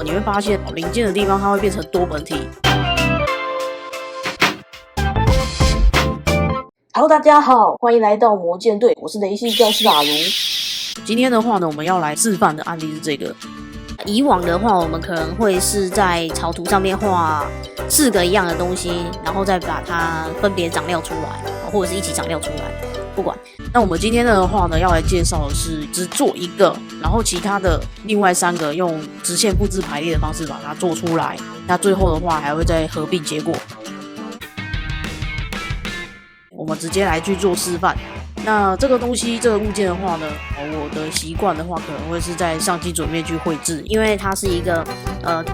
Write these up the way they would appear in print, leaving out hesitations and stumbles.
你会发现零件的地方它会变成多本体。Hello， 大家好，欢迎来到魔剑队，我是雷系教师阿如。今天的话呢，我们要来示范的案例是这个。以往的话，我们可能会是在草图上面画4个一样的东西，然后再把它分别长料出来，或者是一起长料出来，不管。那我们今天的话呢，要来介绍的是只做一个，然后其他的另外3个用直线复制排列的方式把它做出来。那最后的话还会再合并结果。我们直接来去做示范。那这个东西，这个物件的话呢，我的习惯的话可能会是在上基准面去绘制，因为它是一个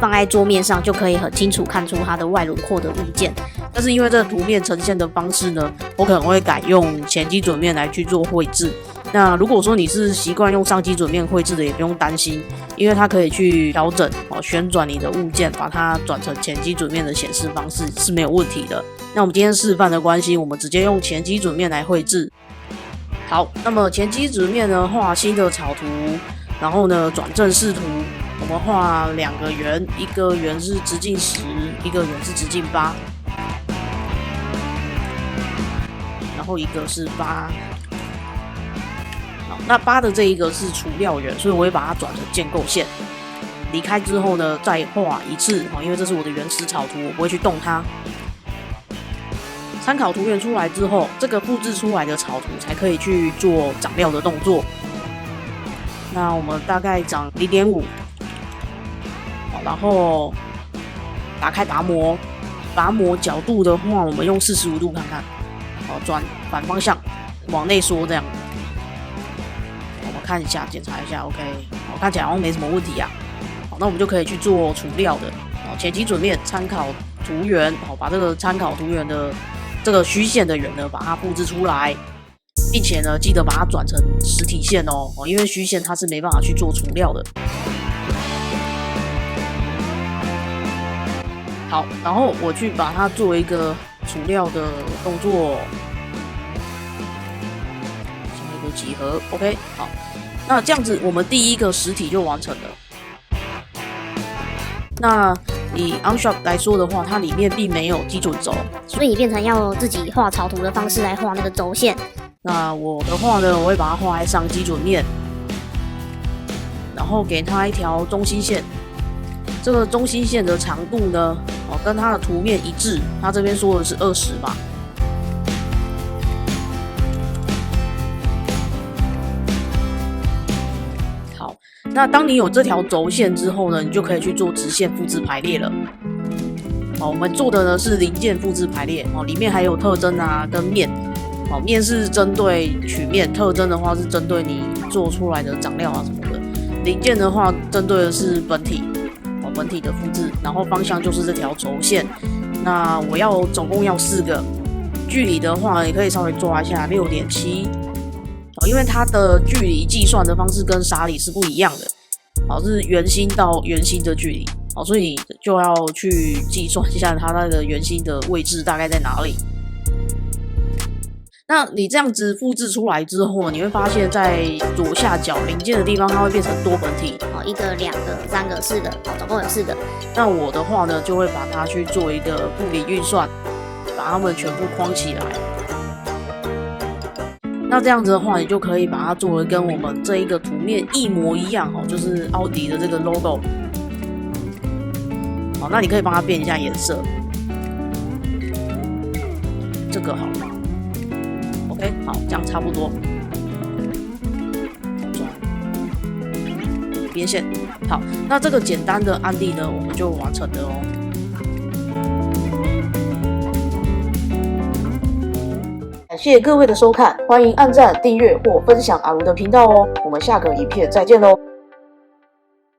放在桌面上就可以很清楚看出它的外轮廓的物件。但是因为这个图面呈现的方式呢，我可能会改用前基准面来去做绘制。那如果说你是习惯用上基准面绘制的，也不用担心，因为它可以去调整旋转你的物件，把它转成前基准面的显示方式是没有问题的。那我们今天示范的关系，我们直接用前基准面来绘制。好，那么前基准面呢，画新的草图，然后呢转正视图，我们画2个圆，一个圆是直径10，一个圆是直径8，然后一个是8。好，那8的这一个是除料圆，所以我会把它转成建构线。离开之后呢，再画一次，因为这是我的原始草图，我不会去动它。参考图源出来之后，这个复制出来的草图才可以去做长料的动作。那我们大概长 0.5， 然后打开拔模，拔模角度的话，我们用45度看看，转反方向往内缩这样。我们看一下，检查一下 ，OK， 看起来好像没什么问题啊。好，那我们就可以去做除料的。前基准面参考图源，把这个参考图源的这个虚线的圆呢，把它复制出来，并且呢，记得把它转成实体线哦，因为虚线它是没办法去做除料的。好，然后我去把它做一个除料的动作，下一个几何 ，OK， 好，那这样子我们第一个实体就完成了。那以 OnShop 来说的话，它里面并没有基准轴，所以变成要自己画草图的方式来画那个轴线。那我的话呢，我会把它画在上基准面，然后给它一条中心线。这个中心线的长度呢，跟它的图面一致，它这边说的是20嘛。好，那当你有这条轴线之后呢，你就可以去做直线复制排列了。我们做的呢是零件复制排列，里面还有特征啊跟面。面是针对曲面，特征的话是针对你做出来的长料啊什么的。零件的话针对的是本体，本体的复制，然后方向就是这条轴线。那我总共要4个，距离的话也可以稍微抓一下 6.7， 因为它的距离计算的方式跟沙里是不一样的，是圆心到圆心的距离，所以你就要去计算一下它那个圆心的位置大概在哪里。那你这样子复制出来之后，你会发现在左下角零件的地方，它会变成多本体，1个、2个、3个、4个，总共有4个。那我的话呢，就会把它去做一个布里运算，把它们全部框起来。那这样子的话，你就可以把它做得跟我们这一个图面一模一样，就是奥迪的这个 logo。好，那你可以帮它变一下颜色，这个好了。OK， 好，这样差不多。转边线，好，那这个简单的案例呢，我们就完成了哦。感谢各位的收看，欢迎按赞、订阅或分享阿如的频道哦。我们下个影片再见喽。